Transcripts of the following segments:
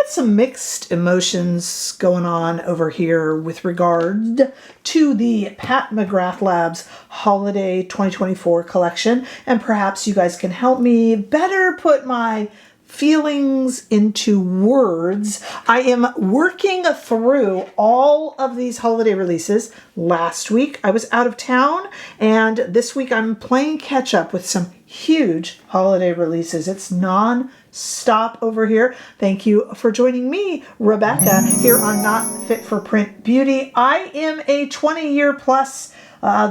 got some mixed emotions going on over here with regard to the Pat McGrath Labs Holiday 2024 collection, and perhaps you guys can help me better put my feelings into words. I am working through all of these holiday releases. Last week I was out of town, and this week I'm playing catch up with some huge holiday releases. It's non-stop over here. Thank you for joining me, Rebecca, here on Not Fit for Print Beauty. I am a 20-year plus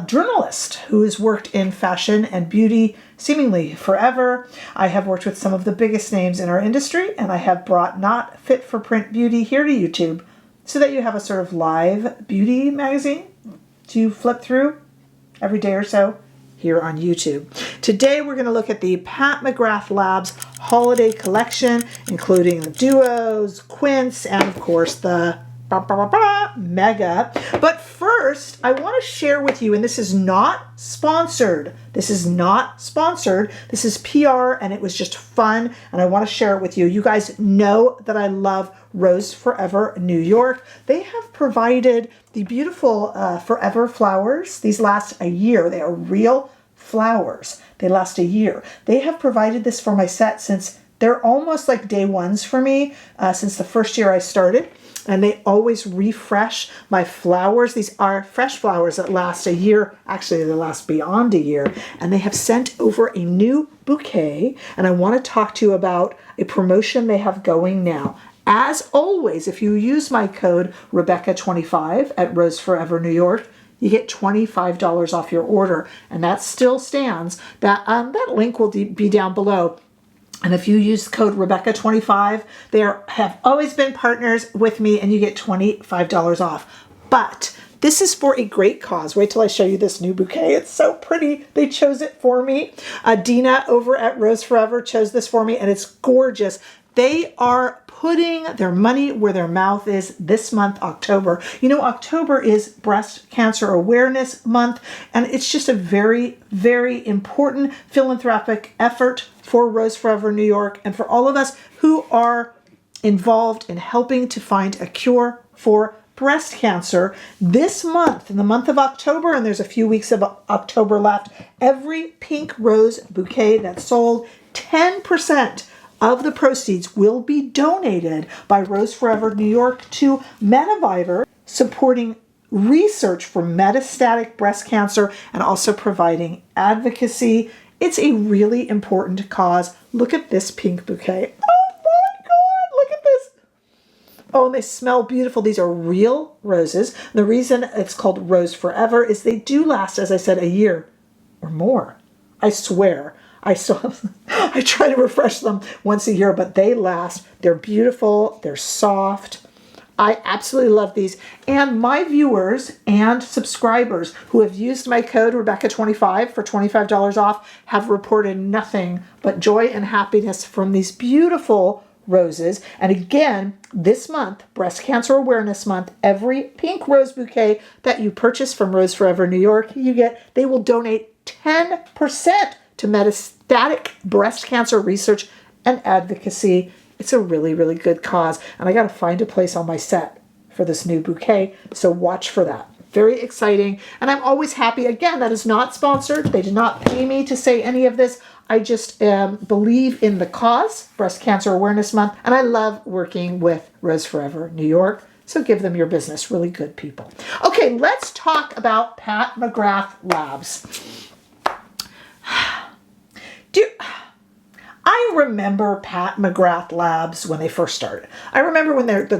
journalist who has worked in fashion and beauty seemingly forever. I have worked with some of the biggest names in our industry, and I have brought Not Fit for Print Beauty here to YouTube so that you have a sort of live beauty magazine to flip through every day or so here on YouTube. Today we're going to look at the Pat McGrath Labs holiday collection, including the duos, quints, and of course the Mega. But first, I want to share with you, and this is not sponsored. This is not sponsored. This is PR, and it was just fun, and I want to share it with you. You guys know that I love Rose Forever New York. They have provided the beautiful forever flowers. These last a year. They are real flowers. They last a year. They have provided this for my set since they're almost like day ones for me, since the first year I started. And they always refresh my flowers. These are fresh flowers that last a year. Actually, they last beyond a year. And they have sent over a new bouquet. And I want to talk to you about a promotion they have going now. As always, if you use my code Rebecca25 at Rose Forever New York, you get $25 off your order. And that still stands. That link will be down below. And if you use code Rebecca25, they have always been partners with me, and you get $25 off. But this is for a great cause. Wait till I show you this new bouquet. It's so pretty. They chose it for me. Dina over at Rose Forever chose this for me, and it's gorgeous. They are putting their money where their mouth is this month, October. You know, October is Breast Cancer Awareness Month, and it's just a very, very important philanthropic effort for Rose Forever New York and for all of us who are involved in helping to find a cure for breast cancer. This month, in the month of October, and there's a few weeks of October left, every pink rose bouquet that's sold, 10% of the proceeds will be donated by Rose Forever New York to Mediviver, supporting research for metastatic breast cancer and also providing advocacy. It's a really important cause. Look at this pink bouquet. Oh my God, look at this. Oh, and they smell beautiful. These are real roses. The reason it's called Rose Forever is they do last, as I said, a year or more. I swear. I try to refresh them once a year, but they last. They're beautiful. They're soft. I absolutely love these. And my viewers and subscribers who have used my code Rebecca25 for $25 off have reported nothing but joy and happiness from these beautiful roses. And again, this month, Breast Cancer Awareness Month, every pink rose bouquet that you purchase from Rose Forever New York, they will donate 10% to metastatic breast cancer research and advocacy. It's a really, really good cause. And I got to find a place on my set for this new bouquet. So watch for that. Very exciting. And I'm always happy. Again, that is not sponsored. They did not pay me to say any of this. I just believe in the cause, Breast Cancer Awareness Month. And I love working with Rose Forever New York. So give them your business. Really good people. Okay, let's talk about Pat McGrath Labs. I remember Pat McGrath Labs when they first started. I remember when the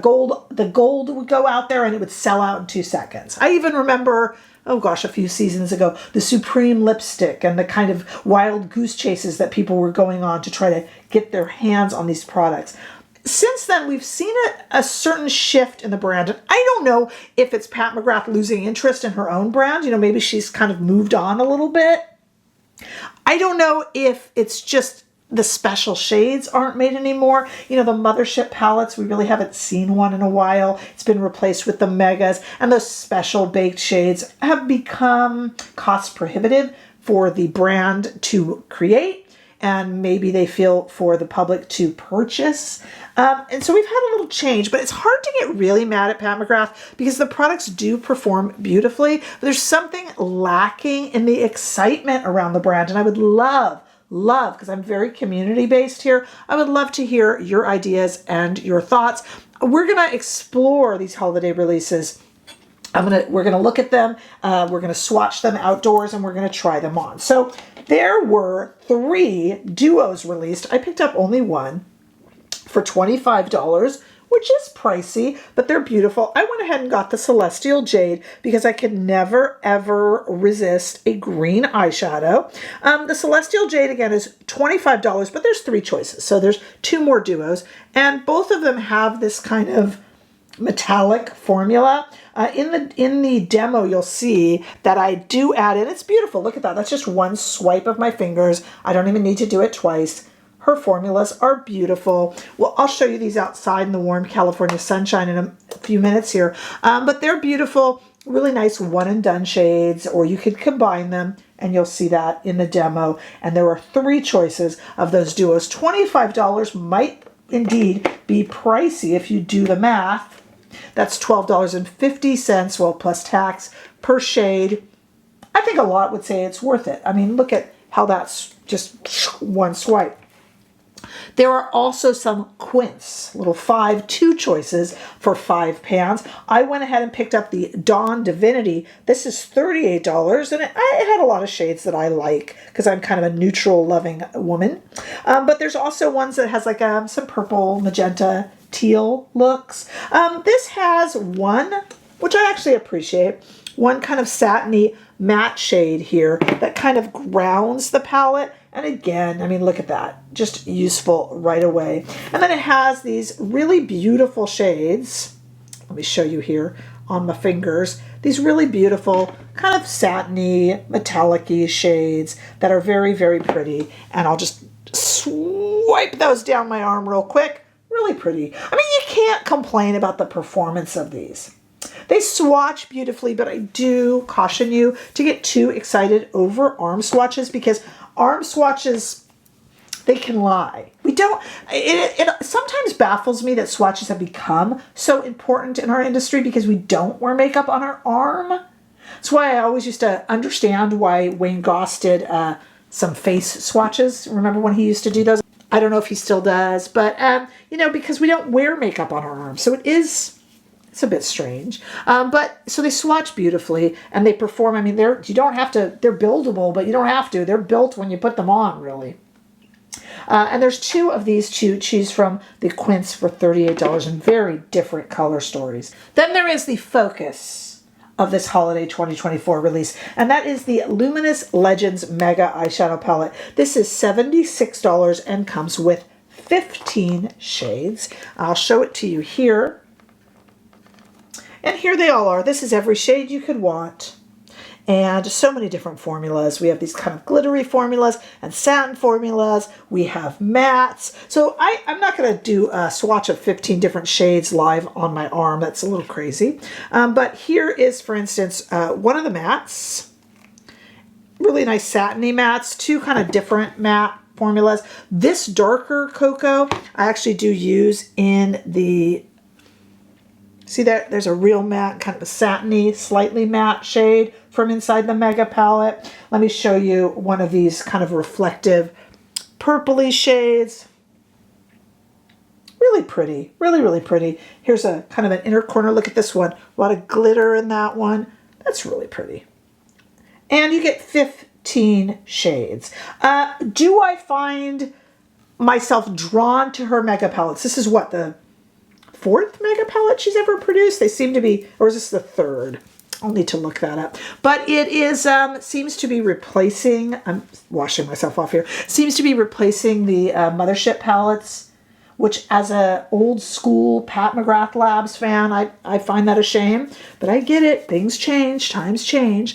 gold would go out there and it would sell out in 2 seconds. I even remember, oh gosh, a few seasons ago, the Supreme lipstick and the kind of wild goose chases that people were going on to try to get their hands on these products. Since then, we've seen a certain shift in the brand. And I don't know if it's Pat McGrath losing interest in her own brand. You know, maybe she's kind of moved on a little bit. I don't know if it's just the special shades aren't made anymore. You know, the Mothership palettes, we really haven't seen one in a while. It's been replaced with the Megas, and those special baked shades have become cost prohibitive for the brand to create. and maybe they feel for the public to purchase. And so we've had a little change, but it's hard to get really mad at Pat McGrath because the products do perform beautifully, but there's something lacking in the excitement around the brand. And I would love, because I'm very community based here, I would love to hear your ideas and your thoughts. We're going to explore these holiday releases. We're gonna look at them, we're gonna swatch them outdoors, and we're gonna try them on. So there were 3 duos released. I picked up only one for $25, which is pricey, but they're beautiful. I went ahead and got the Celestial Jade because I could never ever resist a green eyeshadow. The Celestial Jade again is $25, but there's 3 choices. So there's 2 more duos, and both of them have this kind of metallic formula. In the demo, you'll see that I do add in, it's beautiful. Look at that. That's just one swipe of my fingers. I don't even need to do it twice. Her formulas are beautiful. Well, I'll show you these outside in the warm California sunshine in a few minutes here. But they're beautiful, really nice one and done shades, or you could combine them, and you'll see that in the demo. And there are 3 choices of those duos. $25 might indeed be pricey if you do the math. That's $12.50, well, plus tax per shade. I think a lot would say it's worth it. I mean, look at how that's just one swipe. There are also some Quints, little 2 choices for 5 pans. I went ahead and picked up the Dawn Divinity. This is $38, and it had a lot of shades that I like because I'm kind of a neutral loving woman. But there's also ones that has like some purple, magenta, teal looks. This has one, which I actually appreciate, one kind of satiny matte shade here that kind of grounds the palette. And again, I mean, look at that, just useful right away. And then it has these really beautiful shades. Let me show you here on my fingers. These really beautiful kind of satiny, metallic-y shades that are very, very pretty. And I'll just swipe those down my arm real quick. Really pretty. I mean, you can't complain about the performance of these. They swatch beautifully, but I do caution you to get too excited over arm swatches because arm swatches, they can lie. It sometimes baffles me that swatches have become so important in our industry because we don't wear makeup on our arm. That's why I always used to understand why Wayne Goss did some face swatches. Remember when he used to do those? I don't know if he still does, but, because we don't wear makeup on our arms. So it's a bit strange. But so they swatch beautifully and they perform. I mean, they're buildable, but you don't have to. They're built when you put them on, really. And there's 2 of these to choose from, the Quints for $38 in very different color stories. Then there is the focus of this holiday 2024 release, and that is the Luminous Legends Mega Eyeshadow Palette. This is $76 and comes with 15 shades. I'll show it to you here. And here they all are. This is every shade you could want. And so many different formulas. We have these kind of glittery formulas and satin formulas. We have mattes. So I'm not going to do a swatch of 15 different shades live on my arm. That's a little crazy. But here is, for instance, one of the mattes. Really nice satiny mattes. 2 kind of different matte formulas. This darker cocoa I actually do use in the... See that? There's a real matte, kind of a satiny, slightly matte shade from inside the Mega palette. Let me show you one of these kind of reflective purpley shades. Really pretty. Really, really pretty. Here's a kind of an inner corner. Look at this one. A lot of glitter in that one. That's really pretty. And you get 15 shades. Do I find myself drawn to her Mega palettes? This is what, the 4th Mega palette she's ever produced? They seem to be, or is this the 3rd? I'll need to look that up. But it is, seems to be replacing, I'm washing myself off here, seems to be replacing the Mothership palettes, which as a old school Pat McGrath Labs fan, I find that a shame. But I get it, things change, times change.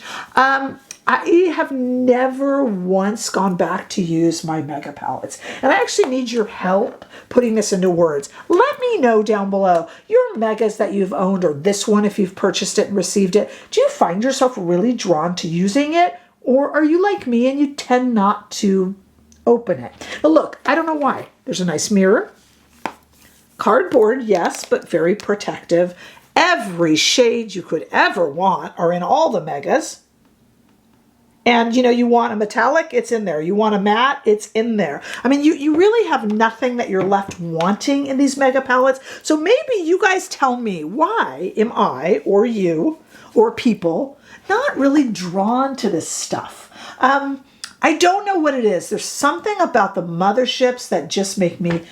I have never once gone back to use my Mega palettes. And I actually need your help putting this into words. Let me know down below your Megas that you've owned, or this one if you've purchased it and received it. Do you find yourself really drawn to using it? Or are you like me and you tend not to open it. But look, I don't know why. There's a nice mirror. Cardboard, yes, but very protective. Every shade you could ever want are in all the megas. And, you know, you want a metallic, it's in there. You want a matte, it's in there. I mean, you really have nothing that you're left wanting in these mega palettes. So maybe you guys tell me, why am I, or you, or people, not really drawn to this stuff? I don't know what it is. There's something about the motherships that just make me,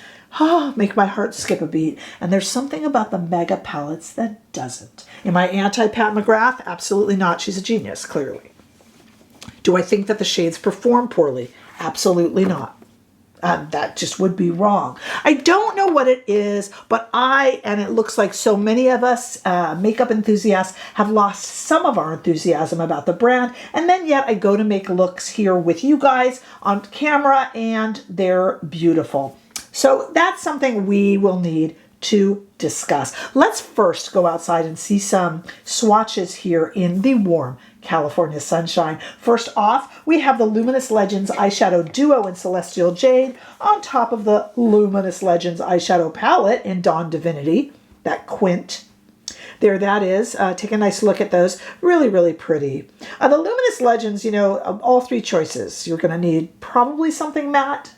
make my heart skip a beat. And there's something about the mega palettes that doesn't. Am I anti-Pat McGrath? Absolutely not. She's a genius, clearly. Do I think that the shades perform poorly? Absolutely not. That just would be wrong. I don't know what it is, but and it looks like so many of us makeup enthusiasts have lost some of our enthusiasm about the brand. And then yet I go to make looks here with you guys on camera and they're beautiful. So that's something we will need to discuss. Let's first go outside and see some swatches here in the warm California sunshine. First off, we have the Luminous Legends Eyeshadow Duo in Celestial Jade on top of the Luminous Legends Eyeshadow Palette in Dawn Divinity, that Quint. There that is. Take a nice look at those. Really, really pretty. The Luminous Legends, you know, all three choices. You're going to need probably something matte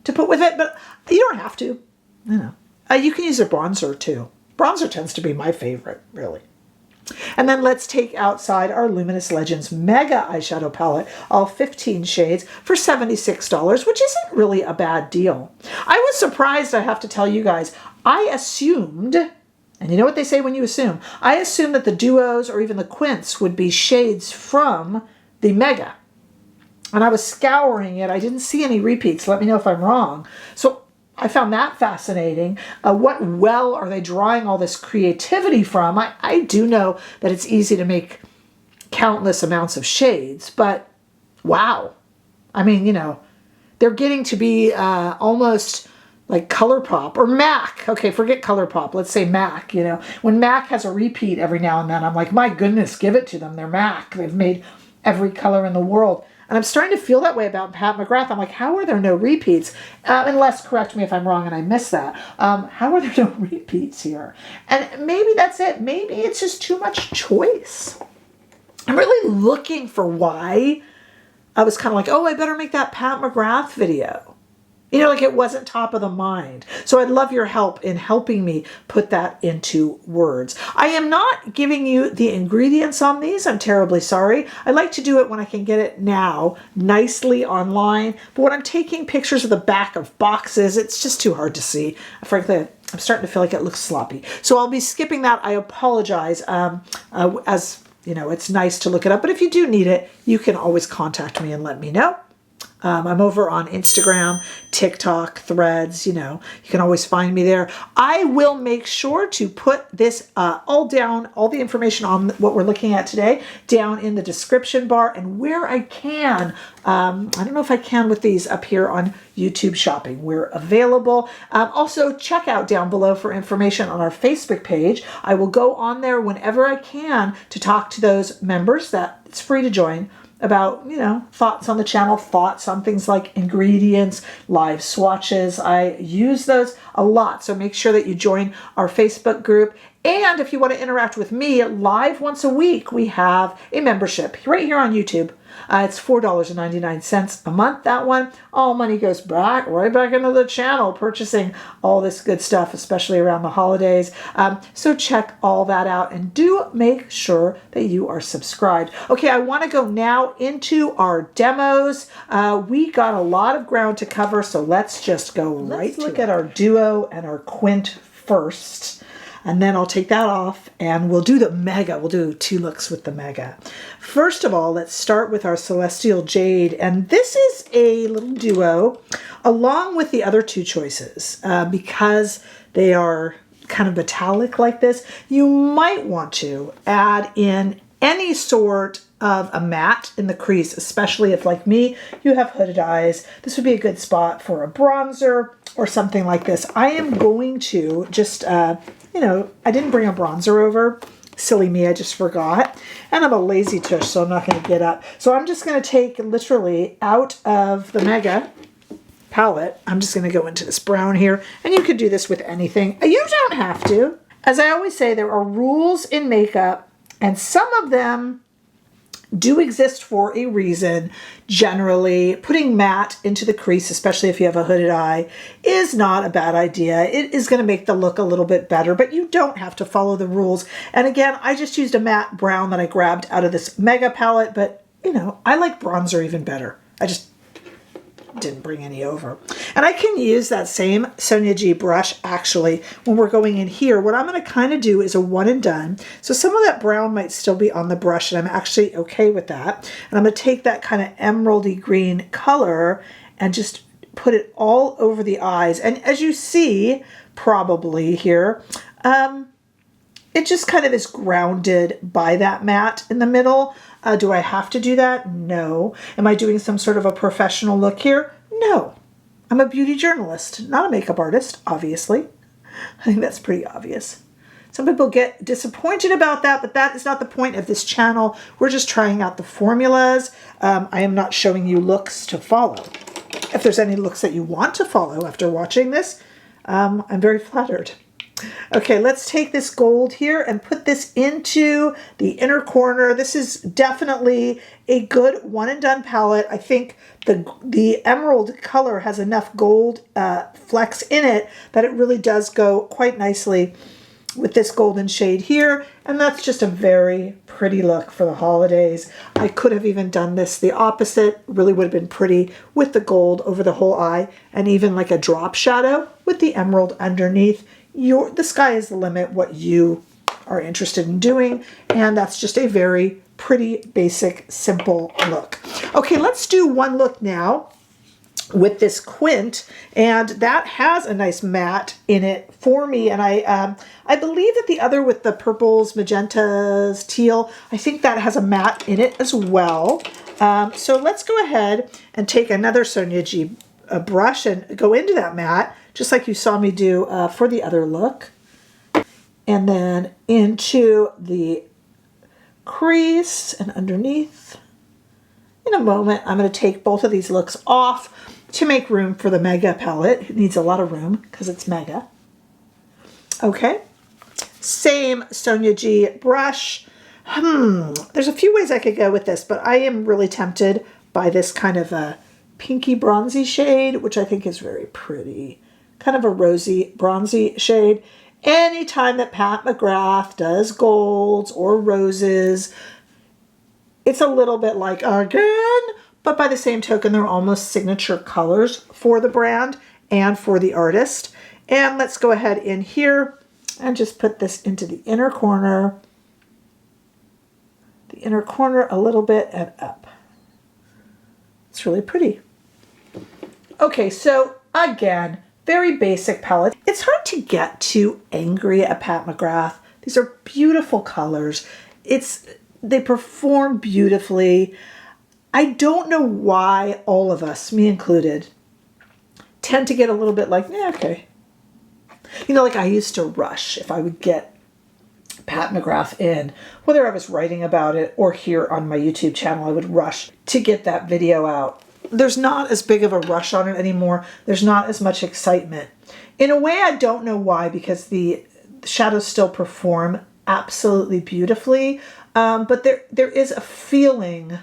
to put with it, but you don't have to. You know. You can use a bronzer too. Bronzer tends to be my favorite, really. And then let's take outside our Luminous Legends Mega Eyeshadow Palette, all 15 shades for $76, which isn't really a bad deal. I was surprised, I have to tell you guys. I assumed, and you know what they say when you assume, I assumed that the duos or even the Quints would be shades from the Mega. And I was scouring it. I didn't see any repeats. Let me know if I'm wrong. So I found that fascinating. What well are they drawing all this creativity from? I do know that it's easy to make countless amounts of shades, but wow. I mean, you know, they're getting to be almost like ColourPop or MAC. Okay, forget ColourPop. Let's say MAC, you know. When MAC has a repeat every now and then, I'm like, my goodness, give it to them. They're MAC. They've made every color in the world. And I'm starting to feel that way about Pat McGrath. I'm like, how are there no repeats? Unless, correct me if I'm wrong and I missed that. How are there no repeats here? And maybe that's it. Maybe it's just too much choice. I'm really looking for why I was kind of like, oh, I better make that Pat McGrath video. You know, like it wasn't top of the mind. So I'd love your help in helping me put that into words. I am not giving you the ingredients on these. I'm terribly sorry. I like to do it when I can get it now nicely online. But when I'm taking pictures of the back of boxes, it's just too hard to see. Frankly, I'm starting to feel like it looks sloppy. So I'll be skipping that. I apologize. As you know, it's nice to look it up. But if you do need it, you can always contact me and let me know. I'm over on Instagram, TikTok, Threads, you know, you can always find me there. I will make sure to put this all down, all the information on what we're looking at today, down in the description bar, and where I can, I don't know if I can with these up here on YouTube Shopping. We're available. Also, check out down below for information on our Facebook page. I will go on there whenever I can to talk to those members. That it's free to join, about, you know, thoughts on the channel, thoughts on things like ingredients, live swatches. I use those a lot, so make sure that you join our Facebook group. And if you want to interact with me live once a week, we have a membership right here on YouTube. It's $4.99 a month, that one. All money goes right back into the channel, purchasing all this good stuff, especially around the holidays. So check all that out and do make sure that you are subscribed. Okay, I want to go now into our demos. We got a lot of ground to cover, so let's just go right to it. Let's look at our Duo and our Quint first. And then I'll take that off and we'll do the Mega. We'll do 2 looks with the Mega. First of all, let's start with our Celestial Jade. And this is a little duo along with the other 2 choices. Because they are kind of metallic like this, you might want to add in any sort of a matte in the crease, especially if, like me, you have hooded eyes. This would be a good spot for a bronzer or something like this. I am going to just, you know, I didn't bring a bronzer over. Silly me, I just forgot. And I'm a lazy tush, so I'm not going to get up. So I'm just going to take literally out of the Mega palette. I'm just going to go into this brown here, and you could do this with anything. You don't have to. As I always say, there are rules in makeup, and some of them do exist for a reason. Generally, putting matte into the crease, especially if you have a hooded eye, is not a bad idea. It is going to make the look a little bit better, but you don't have to follow the rules. And again, I just used a matte brown that I grabbed out of this Mega palette, but you know, I like bronzer even better. I just didn't bring any over. And I can use that same Sonia G brush actually when we're going in here. What I'm going to kind of do is a one and done. So some of that brown might still be on the brush, and I'm actually okay with that. And I'm going to take that kind of emeraldy green color and just put it all over the eyes. And as you see probably here, it just kind of is grounded by that matte in the middle. Do I have to do that? No. Am I doing some sort of a professional look here? No. I'm a beauty journalist, not a makeup artist, obviously. I think that's pretty obvious. Some people get disappointed about that, but that is not the point of this channel. We're just trying out the formulas. I am not showing you looks to follow. If there's any looks that you want to follow after watching this, I'm very flattered. Okay, let's take this gold here and put this into the inner corner. This is definitely a good one and done palette. I think the emerald color has enough gold flecks in it that it really does go quite nicely with this golden shade here. And that's just a very pretty look for the holidays. I could have even done this the opposite. Really would have been pretty with the gold over the whole eye, and even like a drop shadow with the emerald underneath. The sky is the limit, what you are interested in doing, and that's just a very pretty, basic, simple look. Okay, let's do one look now with this Quint, and that has a nice matte in it for me, and I believe that the other with the purples, magentas, teal, I think that has a matte in it as well. So let's go ahead and take another Sonia G brush and go into that matte, just like you saw me do for the other look. And then into the crease and underneath. In a moment, I'm going to take both of these looks off to make room for the Mega palette. It needs a lot of room because it's Mega. Okay. Same Sonia G brush. There's a few ways I could go with this, but I am really tempted by this kind of a pinky bronzy shade, which I think is very pretty. Kind of a rosy bronzy shade. Anytime that Pat McGrath does golds or roses, it's a little bit like again, but by the same token, they're almost signature colors for the brand and for the artist. And let's go ahead in here and just put this into the inner corner. The inner corner a little bit and up. It's really pretty. Okay, so again, very basic palette. It's hard to get too angry at Pat McGrath. These are beautiful colors. They perform beautifully. I don't know why all of us, me included, tend to get a little bit like, yeah, okay. You know, like I used to rush if I would get Pat McGrath in, whether I was writing about it or here on my YouTube channel, I would rush to get that video out. There's not as big of a rush on it anymore. There's not as much excitement. In a way, I don't know why, because the shadows still perform absolutely beautifully, but there is a feeling.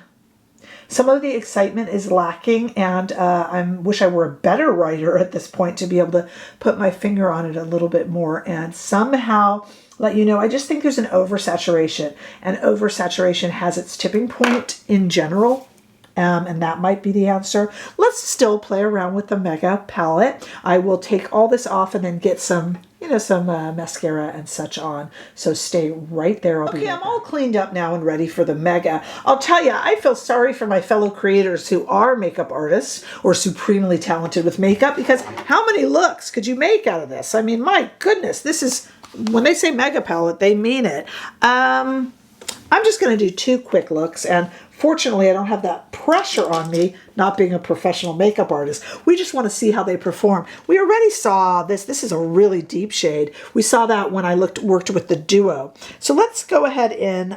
Some of the excitement is lacking, and I wish I were a better writer at this point to be able to put my finger on it a little bit more and somehow let you know. I just think there's an oversaturation, and oversaturation has its tipping point in general. And that might be the answer. Let's still play around with the Mega palette. I will take all this off and then get some, some mascara and such on. So stay right there. Okay, I'm all cleaned up now and ready for the Mega. I'll tell you, I feel sorry for my fellow creators who are makeup artists or supremely talented with makeup, because how many looks could you make out of this? I mean, my goodness, this is, when they say Mega palette, they mean it. I'm just going to do 2 quick looks, and fortunately, I don't have that pressure on me, not being a professional makeup artist. We just want to see how they perform. We already saw this. This is a really deep shade. We saw that when I worked with the duo. So let's go ahead in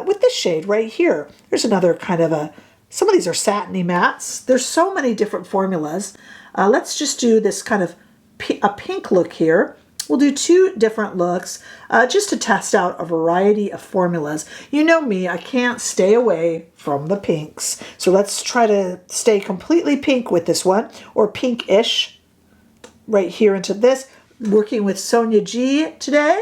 with this shade right here. There's another kind of some of these are satiny mattes. There's so many different formulas. Let's just do this kind of a pink look here. We'll do 2 different looks just to test out a variety of formulas. You know me, I can't stay away from the pinks. So let's try to stay completely pink with this one, or pinkish, right here into this. Working with Sonia G today.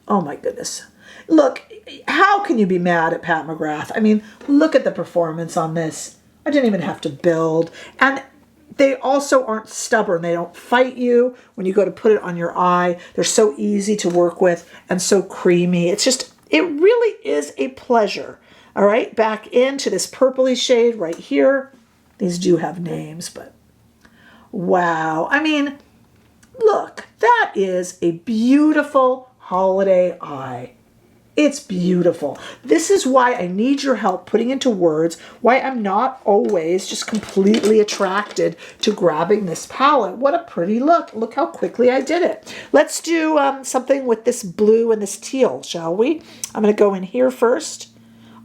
Oh my goodness. Look, how can you be mad at Pat McGrath? I mean, look at the performance on this. I didn't even have to build. And they also aren't stubborn. They don't fight you when you go to put it on your eye. They're so easy to work with and so creamy. It's just, it really is a pleasure. All right, back into this purpley shade right here. These do have names, but wow. I mean, look, that is a beautiful holiday eye. It's beautiful. This is why I need your help putting into words why I'm not always just completely attracted to grabbing this palette. What a pretty look. Look how quickly I did it. Let's do something with this blue and this teal, shall we? I'm going to go in here first.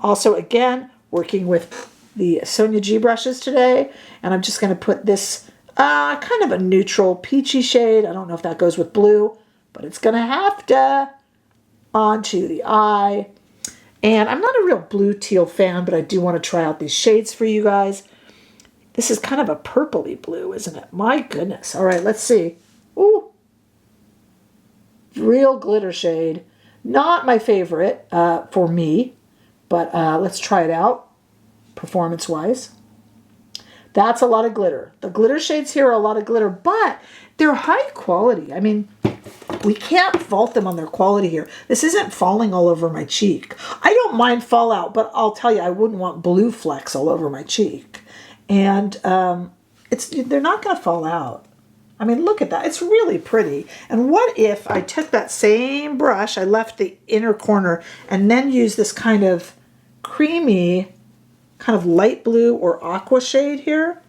Also, again, working with the Sonia G brushes today. And I'm just going to put this kind of a neutral peachy shade. I don't know if that goes with blue, but it's going to have to. Onto the eye. And I'm not a real blue teal fan, but I do want to try out these shades for you guys. This is kind of a purpley blue, isn't it? My goodness. All right, let's see. Ooh. Real glitter shade. Not my favorite for me, but let's try it out performance-wise. That's a lot of glitter. The glitter shades here are a lot of glitter, but they're high quality. I mean, we can't fault them on their quality here. This isn't falling all over my cheek. I don't mind fallout, but I'll tell you, I wouldn't want blue flecks all over my cheek. And they're not going to fall out. I mean, look at that. It's really pretty. And what if I took that same brush, I left the inner corner, and then used this kind of creamy, kind of light blue or aqua shade here?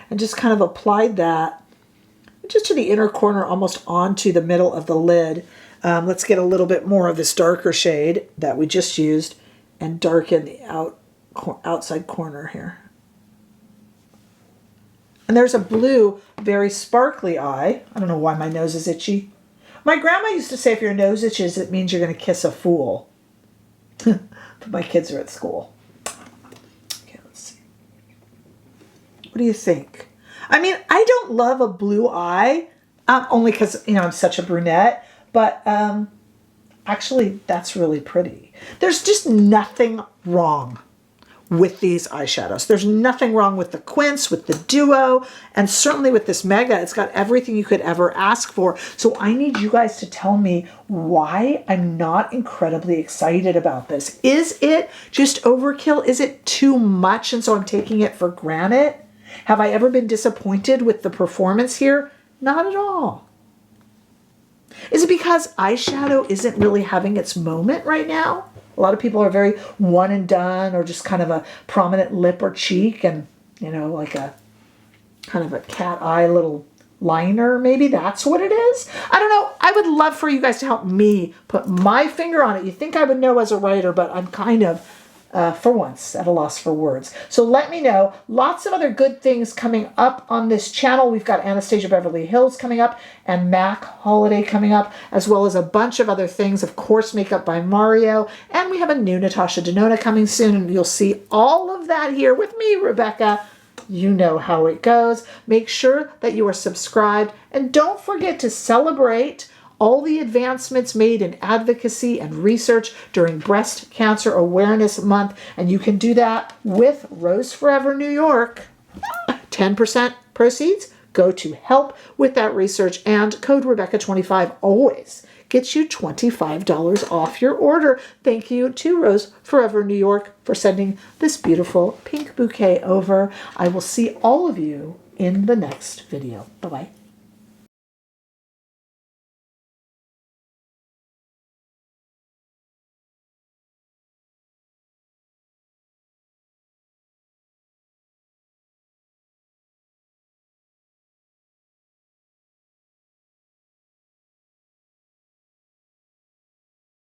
And just kind of applied that just to the inner corner, almost onto the middle of the lid. Let's get a little bit more of this darker shade that we just used and darken the outside corner here. And there's a blue, very sparkly eye. I don't know why my nose is itchy. My grandma used to say if your nose itches, it means you're going to kiss a fool. But my kids are at school. Okay, let's see. What do you think? I mean, I don't love a blue eye, only because, you know, I'm such a brunette, but actually that's really pretty. There's just nothing wrong with these eyeshadows. There's nothing wrong with the Quints, with the Duo, and certainly with this Mega. It's got everything you could ever ask for. So I need you guys to tell me why I'm not incredibly excited about this. Is it just overkill? Is it too much and so I'm taking it for granted? Have I ever been disappointed with the performance here? Not at all. Is it because eyeshadow isn't really having its moment right now? A lot of people are very one and done, or just kind of a prominent lip or cheek and, you know, like a kind of a cat eye little liner. Maybe that's what it is. I don't know. I would love for you guys to help me put my finger on it. You think I would know as a writer, but I'm kind of, for once, at a loss for words. So let me know. Lots of other good things coming up on this channel. We've got Anastasia Beverly Hills coming up and MAC Holiday coming up, as well as a bunch of other things. Of course, Makeup by Mario. And we have a new Natasha Denona coming soon. And you'll see all of that here with me, Rebecca. You know how it goes. Make sure that you are subscribed. And don't forget to celebrate all the advancements made in advocacy and research during Breast Cancer Awareness Month. And you can do that with Rose Forever New York. 10% proceeds go to help with that research, and code Rebecca25 always gets you $25 off your order. Thank you to Rose Forever New York for sending this beautiful pink bouquet over. I will see all of you in the next video. Bye-bye.